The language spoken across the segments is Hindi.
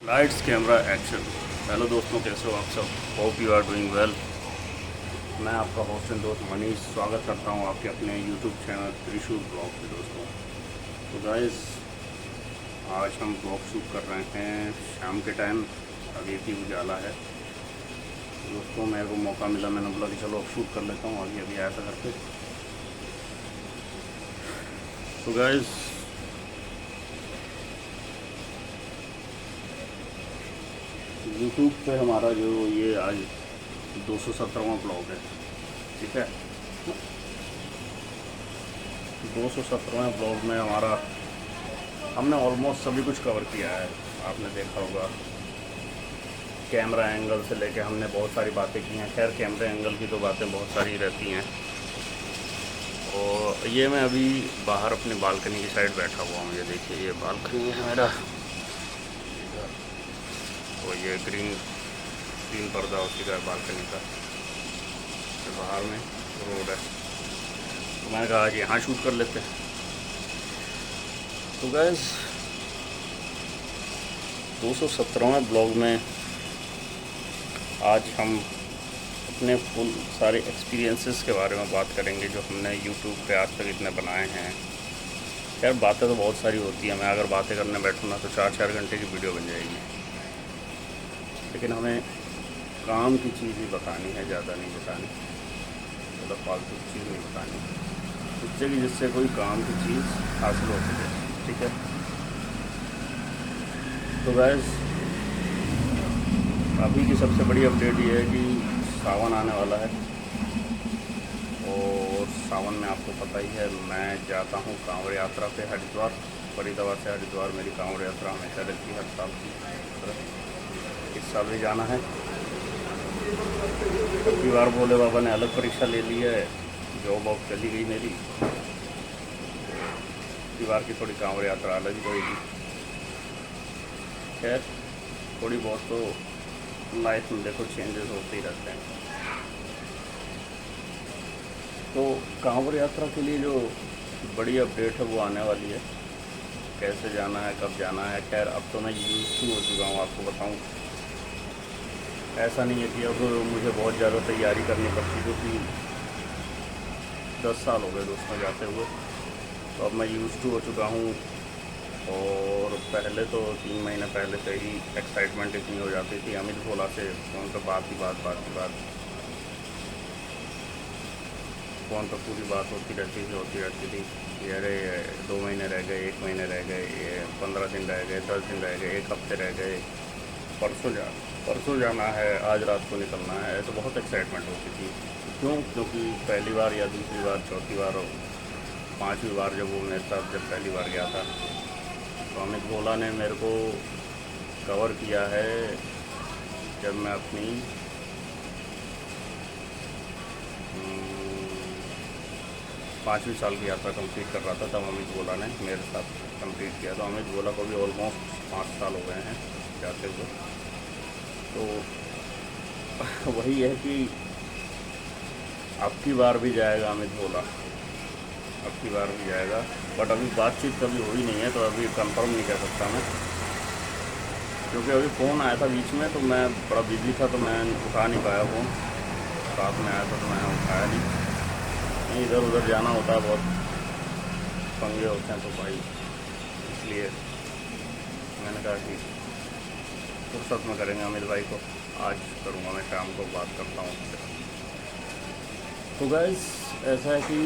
Lights camera action. हेलो दोस्तों, कैसे हो आप सब? Hope you are doing well. मैं आपका होस्ट एंड दोस्त मनीष स्वागत करता हूं आपके अपने यूट्यूब चैनल त्रिशूल ब्लॉग पे दोस्तों। तो गाइस, आज हम ब्लॉग शूट कर रहे हैं शाम के टाइम। अभी भी उजाला है दोस्तों। मेरे को मौका मिला, मैंने बोला कि चलो अब शूट कर लेता हूँ। अभी अभी आया था घर पे। तो गाइस, यूट्यूब पे हमारा जो ये आज 217वां ब्लॉग है, ठीक है। 217वें ब्लॉग में हमने ऑलमोस्ट सभी कुछ कवर किया है। आपने देखा होगा, कैमरा एंगल से लेके हमने बहुत सारी बातें की हैं। खैर, कैमरा एंगल की तो बातें बहुत सारी रहती हैं। और ये मैं अभी बाहर अपनी बालकनी की साइड बैठा हुआ हूँ। ये देखिए, ये बालकनी है मेरा। और ये ग्रीन ग्रीन पर्दा उसी का बालकनी का। तो बाहर में रोड है, तो मैंने कहा आज यहाँ शूट कर लेते हैं। तो गैस, 217वें ब्लॉग में आज हम अपने फुल सारे एक्सपीरियंसेस के बारे में बात करेंगे जो हमने यूट्यूब पे आज तक इतने बनाए हैं। यार, बातें तो बहुत सारी होती हैं। मैं अगर बातें करने बैठूँ ना तो 4-4 घंटे की वीडियो बन जाएगी। लेकिन हमें काम की चीज़ ही बतानी है, ज़्यादा नहीं बतानी, ज़्यादा फालतू की चीज़ नहीं बतानी, जिससे कोई काम की चीज़ हासिल हो सके, ठीक है। तो गैस, अभी की सबसे बड़ी अपडेट ये है कि सावन आने वाला है। और सावन में आपको पता ही है, मैं जाता हूँ कांवड़ यात्रा पे हरिद्वार। फरीदाबाद से हरिद्वार मेरी कांवड़ यात्रा हमेशा रहती है, हर साल की। इस साल भी जाना है। पिछली बार भोले बाबा ने अलग परीक्षा ले ली है, जॉब वॉब चली गई मेरी। पिछली बार की थोड़ी कांवड़ यात्रा अलग ही होगी। खैर, थोड़ी बहुत तो लाइफ में देखो चेंजेस होते ही रहते हैं। तो कांवड़ यात्रा के लिए जो बड़ी अपडेट है वो आने वाली है। कैसे जाना है, कब जाना है। खैर, अब तो मैं यूज़ हो चुका हूँ, आपको बताऊँ। ऐसा नहीं है कि अब मुझे बहुत ज़्यादा तैयारी करनी पड़ती, क्योंकि 10 साल हो गए दोस्तों जाते हुए। तो अब मैं यूज़ हो चुका हूँ। और पहले तो 3 महीने पहले से ही एक्साइटमेंट इतनी हो जाती थी। अमित भोला से फ़ोन पर बात की बात फ़ोन पर पूरी बात होती रहती थी कि अरे 2 महीने रह गए, 1 महीने रह गए, ये 15 दिन रह गए, 10 दिन रह गए, 1 हफ्ते रह गए, परसों जाना है, आज रात को निकलना है। ऐसे बहुत एक्साइटमेंट होती थी। क्यों? क्योंकि पहली बार या दूसरी बार, चौथी बार और 5वीं बार जब वो मेरे साथ जब पहली बार गया था, तो अमित भोला ने मेरे को कवर किया है। जब मैं अपनी 5वीं साल की यात्रा कंप्लीट कर रहा था, तब अमित भोला ने मेरे साथ कंप्लीट किया। तो अमित भोला को भी ऑलमोस्ट 5 साल हो गए हैं जाते हुए। तो वही है कि अब की बार भी जाएगा अमित भोला, अब की बार भी जाएगा। बट अभी बातचीत कभी हुई नहीं है, तो अभी कंफर्म नहीं कर सकता मैं, क्योंकि अभी फ़ोन आया था बीच में, तो मैं बड़ा बिज़ी था, तो मैं उठा नहीं पाया फ़ोन। साथ में आया था तो मैंने उठाया नहीं। इधर उधर जाना होता है, बहुत पंगे होते हैं, तो भाई इसलिए मैंने कहा कि फुर्सत में करेंगे अमित भाई को। आज करूँगा, मैं शाम को बात करता हूँ उससे। तो गाइस, ऐसा है कि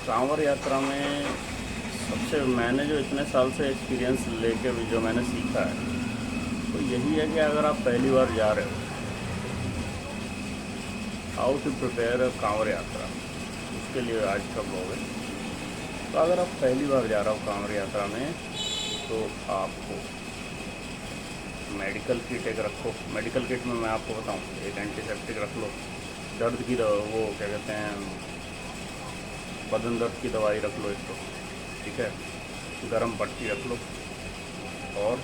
कांवड़ यात्रा में सबसे मैंने जो इतने साल से एक्सपीरियंस लेके भी जो मैंने सीखा है, तो यही है कि अगर आप पहली बार जा रहे हो, how to prepare a Kanwar Yatra, उसके लिए आज का ब्लॉग है। तो अगर आप पहली बार जा रहे हो कांवड़ यात्रा में, तो आपको मेडिकल किट एक रखो। मेडिकल किट में मैं आपको बताऊं, एक एंटीसेप्टिक रख लो, दर्द की वो क्या कहते हैं, बदन दर्द की दवाई रख लो एक तो, ठीक है। गरम पट्टी रख लो, और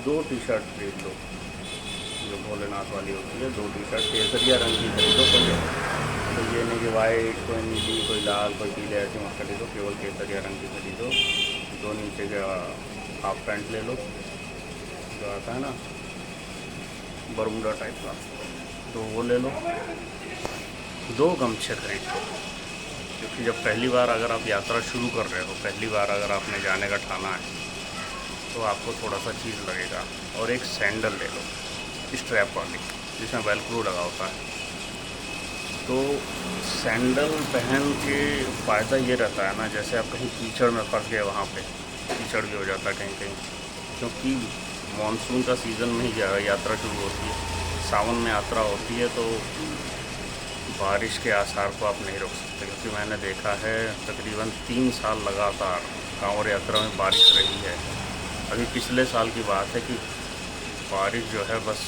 2 टी-शर्ट खरीद लो, जो भोलेनाथ वाली होती है। 2 टी-शर्ट केसरिया रंग की खरीदो कोई, तो ये नहीं कि वाइट, कोई नीली, कोई लाल, कोई पीले, ऐसे मत खरीदो। केवल केसरिया रंग की खरीदो। 2 नीचे का हाफ पैंट ले लो, जो आता है ना बरमूडा टाइप का, तो वो ले लो। 2 गमछे खरीद लो, क्योंकि जब पहली बार अगर आप यात्रा शुरू कर रहे हो, पहली बार अगर आपने जाने का ठाना है, तो आपको थोड़ा सा चीज़ लगेगा। और एक सैंडल ले लो स्ट्रैप वाली, जिसमें वेलक्रो लगा होता है। तो सैंडल पहन के फ़ायदा ये रहता है ना, जैसे आप कहीं कीचड़ में फंस गए, वहाँ पे कीचड़ भी हो जाता है कहीं कहीं, क्योंकि मानसून का सीज़न में ही यात्रा शुरू होती है। सावन में यात्रा होती है तो बारिश के आसार को आप नहीं रोक सकते, क्योंकि मैंने देखा है तकरीबन 3 साल लगातार कांवड़ यात्रा में बारिश रही है। अभी पिछले साल की बात है कि बारिश जो है, बस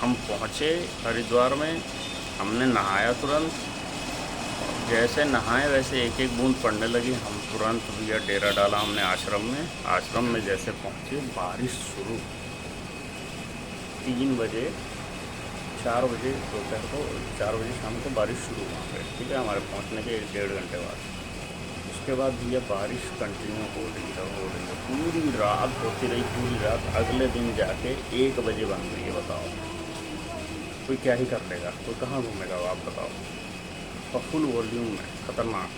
हम पहुँचे हरिद्वार में, हमने नहाया तुरंत, जैसे नहाए वैसे एक एक बूंद पड़ने लगी। हम तुरंत भैया डेरा डाला हमने आश्रम में। आश्रम में जैसे पहुँचे बारिश शुरू, 3 बजे 4 बजे दोपहर को, 4 बजे शाम को बारिश शुरू वहाँ पे, ठीक है, हमारे पहुँचने के 1-1.5 घंटे बाद। उसके बाद भैया बारिश कंटिन्यू हो रही है, पूरी रात होती रही, पूरी रात। अगले दिन जाके 1 बजे बंद हुई है। बताओ कोई क्या ही कर लेगा, कोई कहाँ घूमेगा आप बताओ। और फुल वॉल्यूम में ख़तरनाक,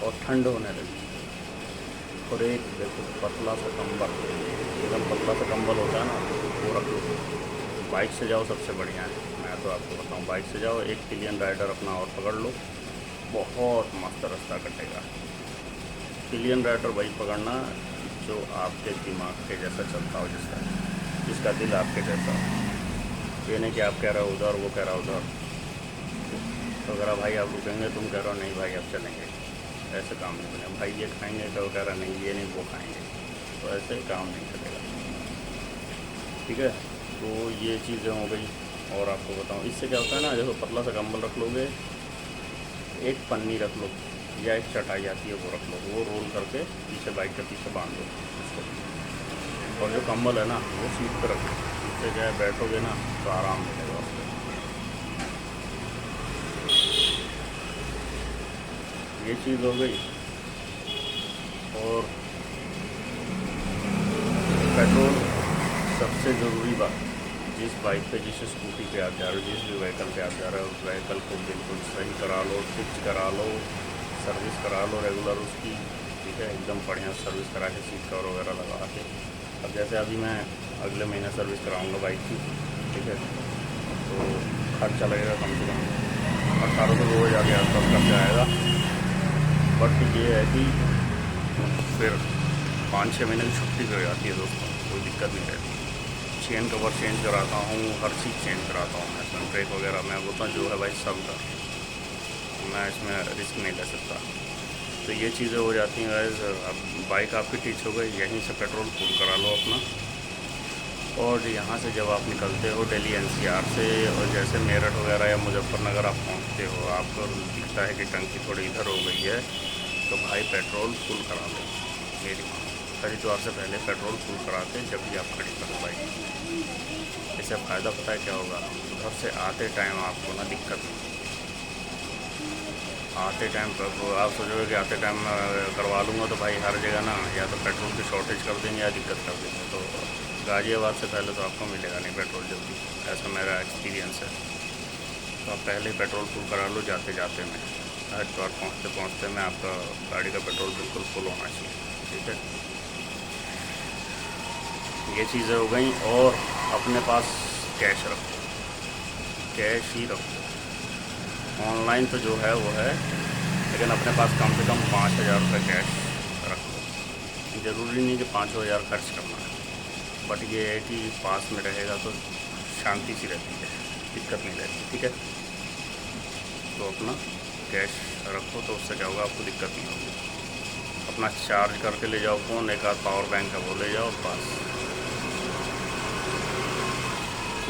और ठंड होने लगी। और एक देखो पतला सा कंबल, एकदम पतला सा कंबल होता है ना, वो रख लो। बाइक से जाओ सबसे बढ़िया है, मैं तो आपको बताऊँ, बाइक से जाओ, एक पिलियन राइडर अपना और पकड़ लो, बहुत मस्त रास्ता कटेगा। पिलियन राइडर वही पकड़ना जो आपके दिमाग के जैसा चलता हो, जिसका दिल आपके जैसा हो। ये नहीं कि आप कह रहे हो उधर, वो कह रहा उधर, तो अगर भाई आप रुकेंगे, तुम कह रहे हो नहीं भाई अब चलेंगे, ऐसे काम नहीं बनेगा। भाई ये खाएंगे तो कह रहा नहीं ये नहीं वो खाएंगे, तो ऐसे काम नहीं चलेगा, ठीक है। तो ये चीज़ें हो गई। और आपको बताऊँ इससे क्या होता है ना, देखो पतला सा कंबल रख लोगे, एक पन्नी रख लो, या एक चटाई आती है वो रख लो, वो रोल करके पीछे बाइक के पीछे बांध दो उसको। और जो कंबल है ना वो सीट पर रख लो, उससे जो है बैठोगे ना तो आराम मिलेगा उसको। ये चीज़ हो गई। और पेट्रोल सबसे ज़रूरी बात, जिस बाइक पे, जिस स्कूटी पे आप जा रहे हो, जिस भी व्हीकल पे आप जा रहे हो, उस व्हीकल को बिल्कुल सही करा लो, फिक्स करा लो, सर्विस करा लो रेगुलर उसकी, ठीक है, एकदम बढ़िया सर्विस करा के सीट कवर वगैरह लगा के। अब जैसे अभी मैं अगले महीने सर्विस कराऊंगा बाइक की, ठीक है, तो खर्चा लगेगा कम से कम 1800 रोज़ आगे आसपास खर्चा आएगा। बट ये है कि फिर 5-6 महीने की छुट्टी हो जाती है दोस्तों, कोई दिक्कत नहीं रहती। चेन कवर चेंज कराता हूँ, हर चीज़ चेंज कराता हूँ मैं, इसमें ब्रेक वगैरह मैं बोलता हूँ जो है भाई सब कर, मैं इसमें रिस्क नहीं ले सकता। तो ये चीज़ें हो जाती हैं गाइस। अब बाइक आपकी ठीक हो गई, यहीं से पेट्रोल फुल करा लो अपना। और यहाँ से जब आप निकलते हो दिल्ली NCR से, और जैसे मेरठ वगैरह या मुजफ्फरनगर आप पहुँचते हो, आपको दिखता है कि टंकी थोड़ी इधर हो गई है, तो भाई पेट्रोल फुल करा लो। मेरी हरिद्वार से पहले पेट्रोल फुल कराते जब भी आप खड़ी करो बाइक। इससे फ़ायदा पता है क्या होगा, घर से आते टाइम आपको ना दिक्कत नहीं, आते टाइम आप सोचोगे कि आते टाइम करवा लूँगा तो भाई हर जगह ना या तो पेट्रोल की शॉर्टेज कर देंगे या दिक्कत कर देंगे। तो गाज़ियाबाद से पहले तो आपको मिलेगा नहीं पेट्रोल जल्दी, ऐसा मेरा एक्सपीरियंस है। तो आप पहले ही पेट्रोल फुल करा लो जाते जाते में, हरिद्वार पहुँचते पहुँचते में आपका गाड़ी का पेट्रोल बिल्कुल फुल होना चाहिए, ठीक है। ये चीज़ें हो गई। और अपने पास कैश रखो, कैश ही रखो। ऑनलाइन तो जो है वो है, लेकिन अपने पास कम से कम 5,000 रुपये कैश रखो। ज़रूरी नहीं कि 5,000 खर्च करना है, बट ये है कि पास में रहेगा तो शांति सी रहती है, दिक्कत नहीं रहती, ठीक है। तो अपना कैश रखो, तो उससे क्या होगा, आपको दिक्कत नहीं होगी। अपना चार्ज करके ले जाओ फ़ोन, एक आध पावर बैंक है वो ले जाओ बस।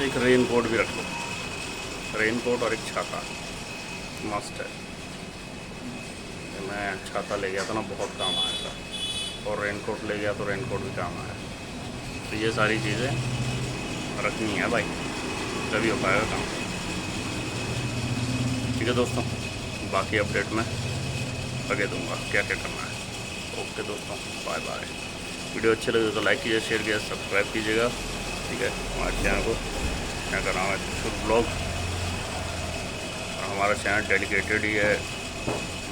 एक रेन कोट भी रख लो, रेन कोट और एक छाता मस्ट है। मैं छाता ले गया था ना, बहुत काम आया था, और रेन कोट ले गया तो रेन कोट भी काम आया। तो ये सारी चीज़ें रखनी है भाई, तभी हो पाएगा काम, ठीक है दोस्तों। बाकी अपडेट में आगे दूंगा क्या क्या करना है। ओके दोस्तों, बाय बाय। वीडियो अच्छे लगे तो लाइक कीजिए, शेयर कीजिए, सब्सक्राइब कीजिएगा। ठीक है, हमारे चैनल को, चैनल का नाम है त्रिशूल ब्लॉग और हमारा चैनल डेडिकेटेड ही है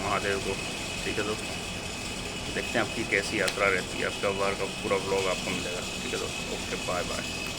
महादेव को। ठीक है दोस्तों, देखते हैं आपकी कैसी यात्रा रहती है, आपका बार का पूरा ब्लॉग आपको मिलेगा। ठीक है दोस्तों, ओके, बाय बाय।